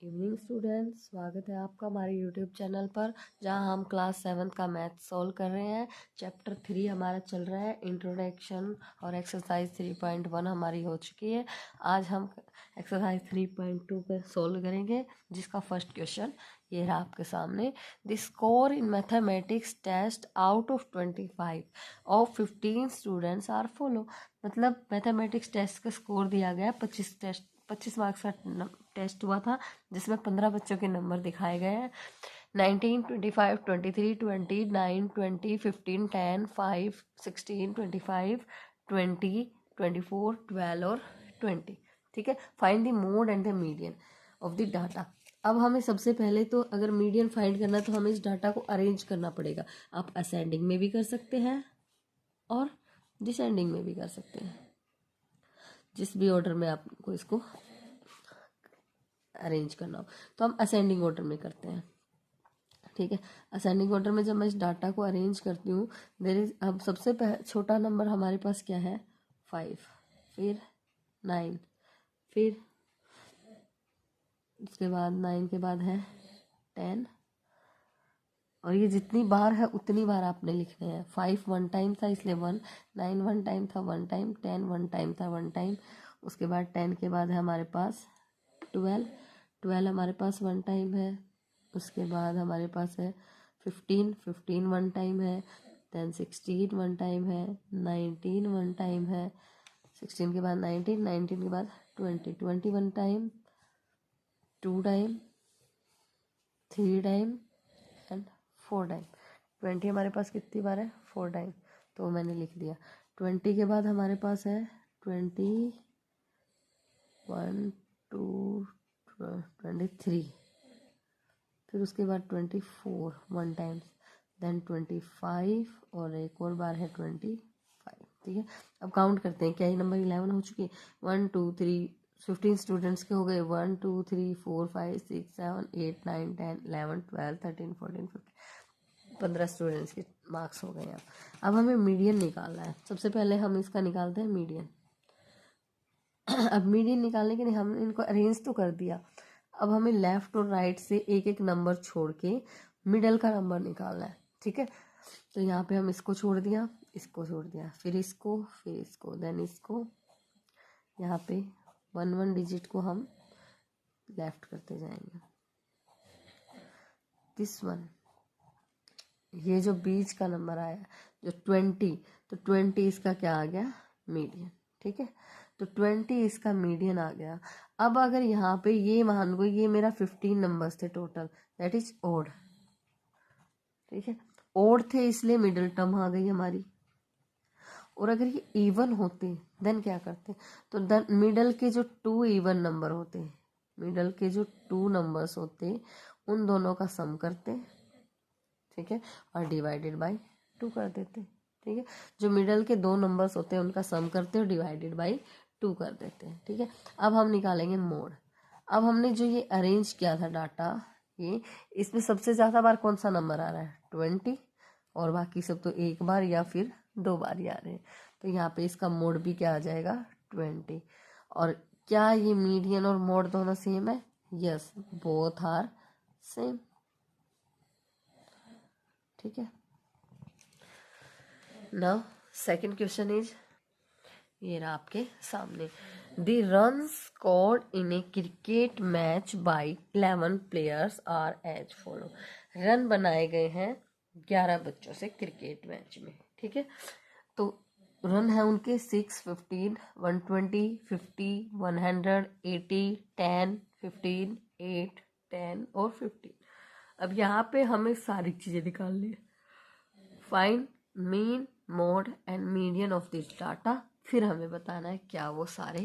Evening students, स्वागत है आपका हमारे यूट्यूब चैनल पर, जहां हम क्लास 7 का मैथ सॉल्व कर रहे हैं। चैप्टर 3 हमारा चल रहा है, इंट्रोडक्शन, और एक्सरसाइज 3.1 हमारी हो चुकी है। आज हम एक्सरसाइज 3.2 पर सॉल्व करेंगे, जिसका फर्स्ट क्वेश्चन ये रहा आपके सामने। The score in mathematics test out of 25 of 15 students are follow. मतलब मैथमेटिक्स टेस्ट का स्कोर दिया गया, 25 मार्क्स का टेस्ट हुआ था, जिसमें 15 बच्चों के नंबर दिखाए गए हैं। 19, 25, 23, 20, 9, 20, 15, 10, 5, 16, 25, 20, 24, 12 और 20। ठीक है, find the mode and the median of the data. अब हमें सबसे पहले तो अगर मीडियन फाइंड करना तो हमें इस डाटा को अरेंज करना पड़ेगा। आप असेंडिंग में भी कर सकते हैं और डिसेंडिंग में भी कर सकते हैं, जिस भी ऑर्डर में आपको इसको अरेंज करना हो। तो हम असेंडिंग ऑर्डर में करते हैं। ठीक है, असेंडिंग ऑर्डर में जब मैं इस डाटा को अरेंज करती हूँ, देर इज, अब सबसे छोटा नंबर हमारे पास क्या है, 5, फिर 9, फिर उसके बाद 9 के बाद है 10, और ये जितनी बार है उतनी बार आपने लिखने हैं। 5 वन टाइम था इसलिए 1, 9 वन टाइम था 1 टाइम, 10 वन टाइम था 1 टाइम। उसके बाद 10 के बाद है हमारे पास 12, 12 हमारे पास 1 टाइम है। उसके बाद हमारे पास है 15, 15 वन टाइम है। देन 16 वन टाइम है, 19 वन टाइम है, 16 के बाद 19, 19 के बाद 20, 20 one time, 2 time, 3 time and 4 time. 20 हमारे पास कितनी बार है, 4 टाइम, तो मैंने लिख दिया। 20 के बाद हमारे पास है 20, 1, 2, 23, फिर उसके बाद 24 वन टाइम्स, देन 25 और एक और बार है 25। ठीक है, अब काउंट करते हैं। क्या ये नंबर 11 हो चुकी है? 1, 2, 3, 15 स्टूडेंट्स के हो गए। 1, 2, 3, 4, 5, 6, 7, 8, 9, 10, 11, 12, 13, 14, 15, 15 स्टूडेंट्स के मार्क्स हो गए हैं। अब हमें मीडियन निकालना है। सबसे पहले हम इसका निकालते हैं मीडियन। अब मीडियन निकालने के लिए हमने इनको अरेंज तो कर दिया, अब हमें लेफ्ट और राइट से एक एक नंबर छोड़ के मिडल का नंबर निकालना है। ठीक है, तो यहाँ पे हम इसको छोड़ दिया, इसको छोड़ दिया, फिर इसको, देन इसको। यहाँ पे 1 1 डिजिट को हम लेफ्ट करते जाएंगे। दिस वन, ये जो बीच का नंबर आया जो 20, तो 20 इसका क्या आ गया, मीडियन। ठीक है, तो 20 इसका मीडियन आ गया। अब अगर यहाँ पे ये मान लो ये मेरा 15 नंबर्स थे टोटल, दैट इज ओड। ठीक है, ओड थे इसलिए मिडिल टर्म आ गई हमारी। और अगर ये इवन होते देन क्या करते, तो देन मिडल के जो 2 इवन नंबर होते, मिडल के जो 2 नंबर्स होते उन दोनों का सम करते। ठीक है, और डिवाइडेड बाय 2 कर देते। ठीक है, जो मिडल के 2 नंबर्स होते हैं उनका सम करते और डिवाइडेड बाय 2 कर देते हैं। ठीक है, अब हम निकालेंगे मोड। अब हमने जो ये अरेंज किया था डाटा, ये इसमें सबसे ज़्यादा बार कौन सा नंबर आ रहा है, 20, और बाकी सब तो एक बार या फिर 2 बार ही आ रहे हैं। तो यहाँ पे इसका मोड भी क्या आ जाएगा, 20। और क्या ये मीडियन और मोड दोनों सेम है? Yes, both are same. ठीक है, नाउ सेकंड क्वेश्चन इज, ये रहा आपके सामने। The run scored in a cricket match by 11 players are as follow. Run बनाए गए हैं 11 बच्चों से क्रिकेट मैच में। ठीक है, तो रन है उनके 6, 15, 120, 50, 100, 80, 10, 15, 8, 10 और 15। अब यहाँ पे हमें सारी चीज़ें निकालनी है। Find mean, mode and median of this data. फिर हमें बताना है क्या वो सारे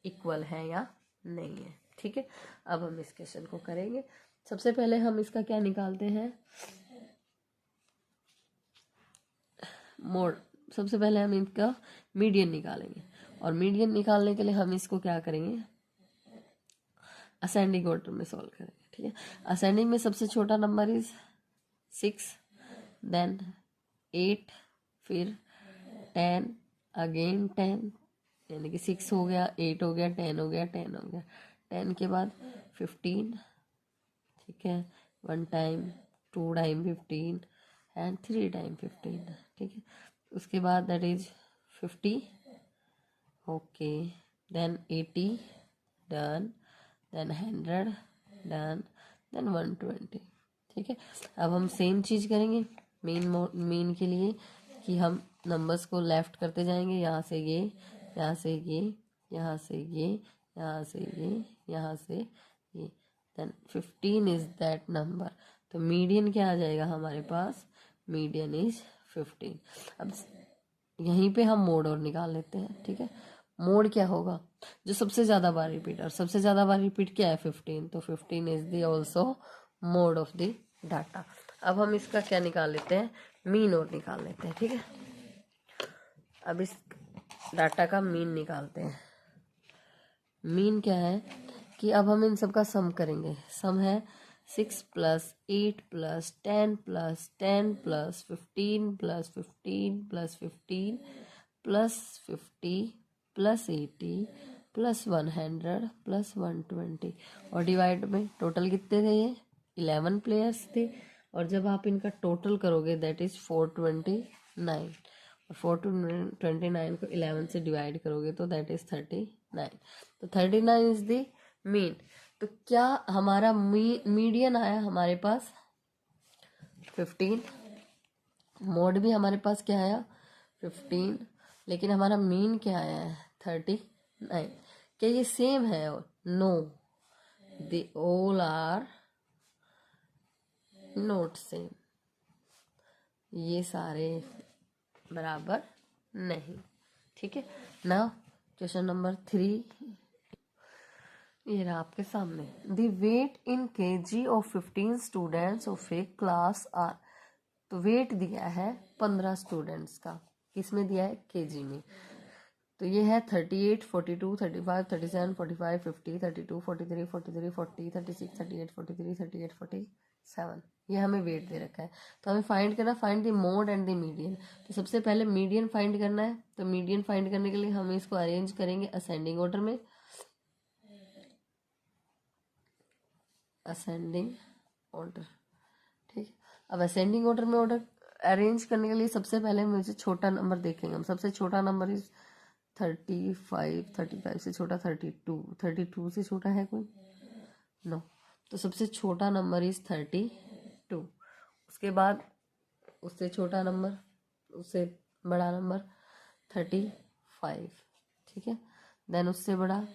इक्वल हैं या नहीं है। ठीक है, अब हम इस क्वेश्चन को करेंगे। सबसे पहले हम इसका क्या निकालते हैं, मोड। सबसे पहले हम इनका मीडियन निकालेंगे, और मीडियन निकालने के लिए हम इसको क्या करेंगे, असेंडिंग ऑर्डर में सॉल्व करेंगे। ठीक है, असेंडिंग में सबसे छोटा नंबर इज 6, देन 8, फिर 10, अगेन 10, यानी कि 6 हो गया, 8 हो गया, 10 हो गया, 10 हो गया। 10 के बाद 15, ठीक है, 1 टाइम, 2 टाइम 15 एंड 3 टाइम 15, ठीक है। उसके बाद that is 50, okay, then 80 done, then 100 done, then 120, ठीक है। अब हम सेम चीज़ करेंगे मीन के लिए कि हम नंबर्स को लेफ्ट करते जाएंगे, यहाँ से ये, यहाँ से ये, यहाँ से ये, यहाँ से ये, यहाँ से ये, देन 15 इज दैट नंबर। तो मीडियन क्या आ जाएगा हमारे पास, मीडियन इज 15। अब यहीं पे हम मोड और निकाल लेते हैं, ठीक है। मोड क्या होगा, जो सबसे ज़्यादा बार रिपीट, और सबसे ज़्यादा बार रिपीट क्या है 15, तो 15 is the also mode of the data. अब हम इसका क्या निकाल लेते हैं, मीन और निकाल लेते हैं, ठीक है। अब इस डाटा का मीन निकालते हैं। मीन क्या है कि अब हम इन सब का सम करेंगे। सम है 6 + 8 + 10 + 10 + 15 + 15 + 15 + 50 + 80 + 100 + 120, और डिवाइड में टोटल कितने थे, ये 11 प्लेयर्स थे। और जब आप इनका टोटल करोगे दैट इज 429, और 429 को 11 से डिवाइड करोगे तो दैट इज 39। तो 39 इज द मीन। तो क्या हमारा मीडियन आया हमारे पास 15, मोड भी हमारे पास क्या आया 15, लेकिन हमारा मीन क्या आया है 39। क्या ये सेम है, no, they all are not same, ये सारे बराबर नहीं, ठीक है ना। क्वेश्चन नंबर 3 ये रहा आपके सामने। The weight in KG of 15 students of a class are. तो वेट दिया है 15 स्टूडेंट्स का, किसमें दिया है, केजी में। तो ये है 38, 42, 35, 37, 45, 50, 32, 43, 43, 40, 36, 38, 43, 38, 47, ये हमें वेट दे रखा है। तो हमें फाइंड करना, find the mode and the median. तो सबसे पहले मीडियन फाइंड करना है। तो मीडियन फाइंड करने के लिए हम इसको अरेंज करेंगे असेंडिंग ऑर्डर में, असेंडिंग ऑर्डर, ठीक है। अब असेंडिंग ऑर्डर में ऑर्डर अरेंज करने के लिए सबसे पहले मुझे छोटा नंबर देखेंगे हम। सबसे छोटा नंबर इज 35, 35 से छोटा 32, 32 से छोटा है कोई, नो। तो सबसे छोटा नंबर इज 32। उसके बाद उससे छोटा नंबर, उससे बड़ा नंबर 35, ठीक है। देन उससे बड़ा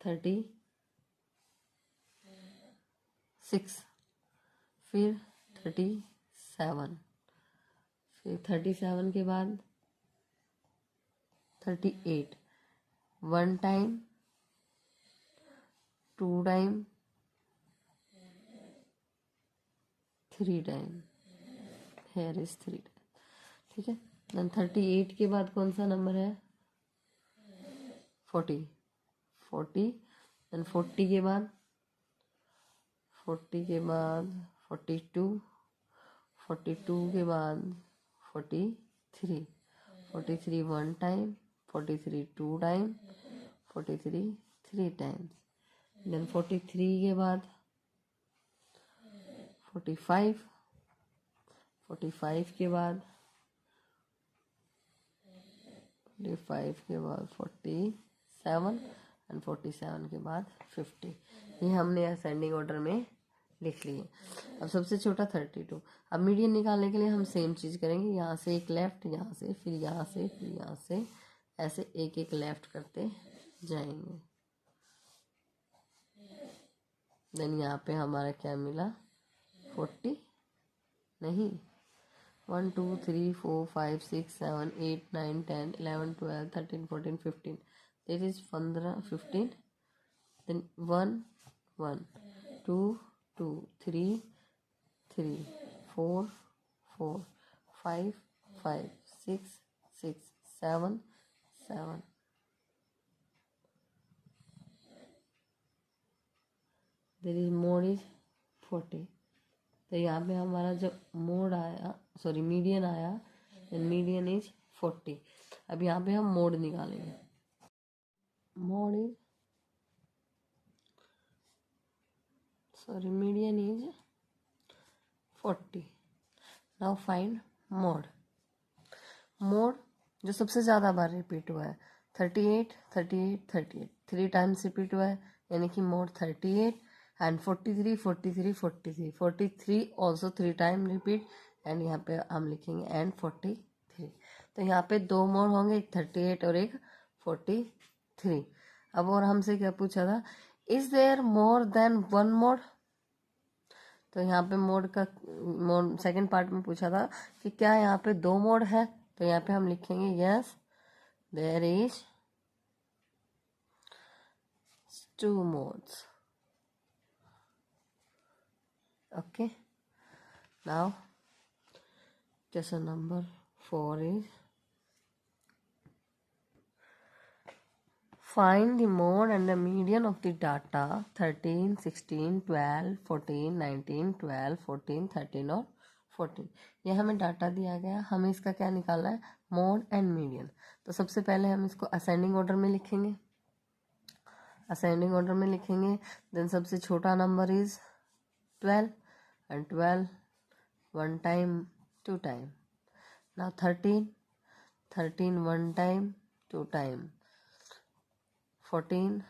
36, फिर 37, फिर 37 के बाद 38, 1 time, 2 time, 3 time, here is 3 time, ठीक है। देन 38 के बाद कौन सा नंबर है 40, 40, देन 40 के बाद 42, 42 के बाद 43, 43 1 टाइम, 43 2 टाइम, 43 3 टाइम्स, देन 43 के बाद 45, 45 के बाद 45 के बाद 47, एंड 47 के बाद 50। ये हमने असेंडिंग ऑर्डर में लिख लिए। अब सबसे छोटा 32। अब मीडियन निकालने के लिए हम सेम चीज़ करेंगे, यहाँ से एक लेफ्ट, यहाँ से, फिर यहाँ से, फिर यहाँ से, ऐसे एक एक लेफ्ट करते जाएंगे। देन यहाँ पे हमारा क्या मिला 40 नहीं, 1 2 3 4 5 6 7 8 9 10 11 12 13 14 15, this is 15, then 1 1 2 2 3 3 4 4 5 5 6 6 7 7, there is mode is 40। तो यहाँ पे हमारा जो मोड आया, सॉरी मीडियन आया, मीडियन इज 40। अब यहाँ पे हम मोड निकालेंगे। Mode is sorry, median is 40. Now find mode. Mode जो सबसे ज़्यादा बार रिपीट हुआ है 38, 38, 38, 3 टाइम्स रिपीट हुआ है, यानी कि mode 38 and 43, 43, 43, 43 also 3 time repeat, and यहाँ पे हम लिखेंगे एंड 43. तो यहाँ पे 2 मोड होंगे, एक 38 और एक 43. अब और हमसे क्या पूछा था, is there more than 1 mode. तो यहाँ पे मोड सेकंड पार्ट में पूछा था कि क्या यहाँ पे 2 मोड है. तो यहाँ पे हम लिखेंगे yes there is 2 modes. Okay, now question number 4 is find the mode and the median of the data 13, 16, 12, 14, 19, 12, 14, 13 और 14. ये हमें डाटा दिया गया, हमें इसका क्या निकालना है, मोड एंड मीडियन. तो सबसे पहले हम इसको असेंडिंग ऑर्डर में लिखेंगे. असेंडिंग ऑर्डर में लिखेंगे, देन सबसे छोटा number is 12 and 12 1 time 2 time. Now 13 1 time 2 time. 14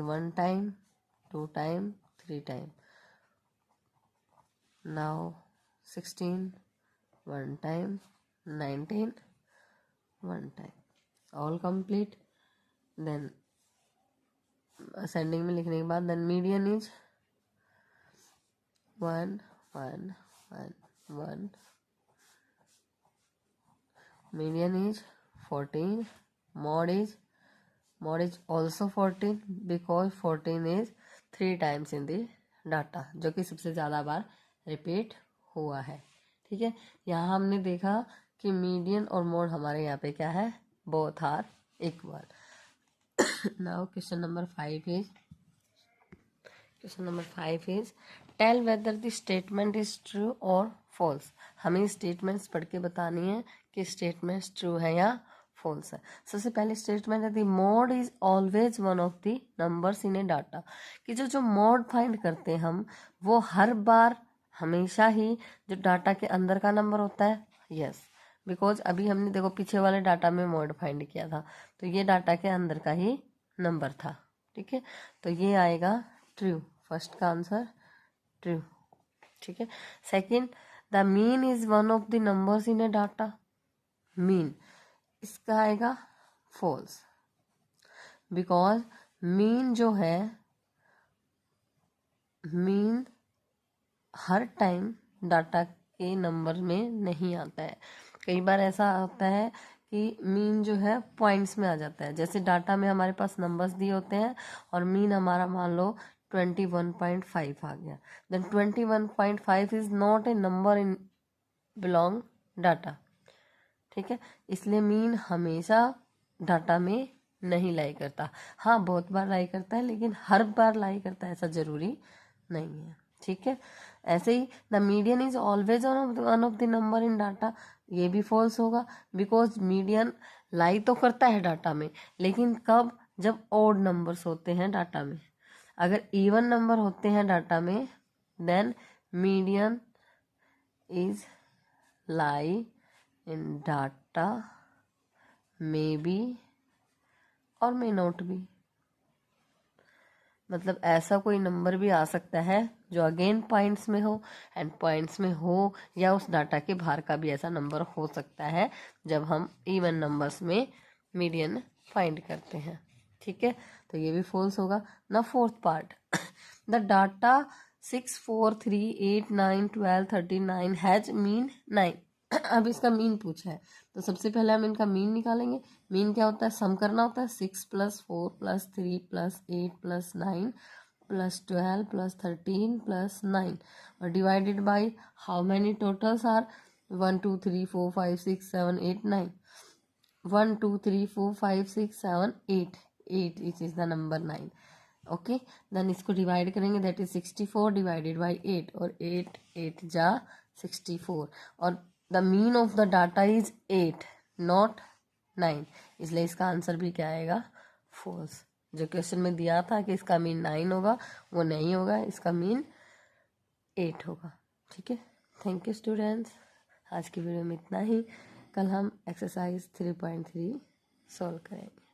1 time 2 time 3 time. Now 16 1 time. 19 1 time. All complete. Then ascending में लिखने के बाद then median is 1 1 1 1. median is 14. mod is also 14 because 14 is 3 times in the data, जो कि सबसे ज़्यादा बार repeat हुआ है. ठीक है, यहाँ हमने देखा कि मीडियन और मोड हमारे यहाँ पे क्या है, both are equal. Now question number 5 is tell whether the statement is true और फॉल्स. हमें स्टेटमेंट्स पढ़ के बतानी है कि स्टेटमेंट्स ट्रू है या फॉल्स है. सबसे पहले स्टेटमेंट है the mode is always one of the numbers in A data. कि जो मोड फाइंड करते हैं हम, वो हर बार हमेशा ही जो डाटा के अंदर का नंबर होता है. यस, बिकॉज अभी हमने देखो पीछे वाले डाटा में मोड फाइंड किया था, तो ये डाटा के अंदर का ही नंबर था. ठीक है, तो ये आएगा ट्रू. फर्स्ट का आंसर ट्रू. ठीक है. Second, the mean is one of the numbers in A data. Mean, इसका आएगा फॉल्स, बिकॉज मीन जो है, मीन हर टाइम डाटा के नंबर में नहीं आता है. कई बार ऐसा होता है कि मीन जो है पॉइंट्स में आ जाता है. जैसे डाटा में हमारे पास नंबर्स दिए होते हैं और मीन हमारा मान लो 21.5 आ गया, then 21.5 is not a number in belong data. ठीक है, इसलिए मीन हमेशा डाटा में नहीं लाई करता. हाँ, बहुत बार लाई करता है, लेकिन हर बार लाई करता है ऐसा जरूरी नहीं है. ठीक है, ऐसे ही the median is always one of the number in data. ये भी फॉल्स होगा, बिकॉज मीडियन लाई तो करता है डाटा में, लेकिन कब, जब ऑड नंबर्स होते हैं डाटा में. अगर इवन नंबर होते हैं डाटा में, then median is lie in data, may be और मे नॉट बी. मतलब ऐसा कोई नंबर भी आ सकता है जो अगेन पॉइंट्स में हो, एंड पॉइंट्स में हो, या उस डाटा के बाहर का भी ऐसा नंबर हो सकता है जब हम इवन नंबर्स में मीडियन फाइंड करते हैं. ठीक है, तो ये भी फॉल्स होगा. ना fourth part, the data 6, 4, 3, 8, 9, 12, 39 has mean 9. अब इसका मीन पूछा है, तो सबसे पहले हम इनका मीन निकालेंगे. मीन क्या होता है, सम करना होता है. 6 + 4 + 3 + 8 + 9 + 12 + 13 + 9 और divided by how many totals are 1 2 3 4 5 6 7 8 9. 1 2 3 4 5 6 7 8 8 which is the number 9. Okay, then इसको डिवाइड करेंगे, दैट इज 64 डिवाइडेड बाय 8 और 8 8 जा 64. और the mean of the data is 8 not 9, इसलिए इसका आंसर भी क्या आएगा, फॉल्स. जो क्वेश्चन में दिया था कि इसका मीन 9 होगा वो नहीं होगा, इसका मीन 8 होगा। ठीक है, थैंक यू स्टूडेंट्स। आज की वीडियो में इतना ही। कल हम एक्सरसाइज 3.3 सॉल्व करेंगे।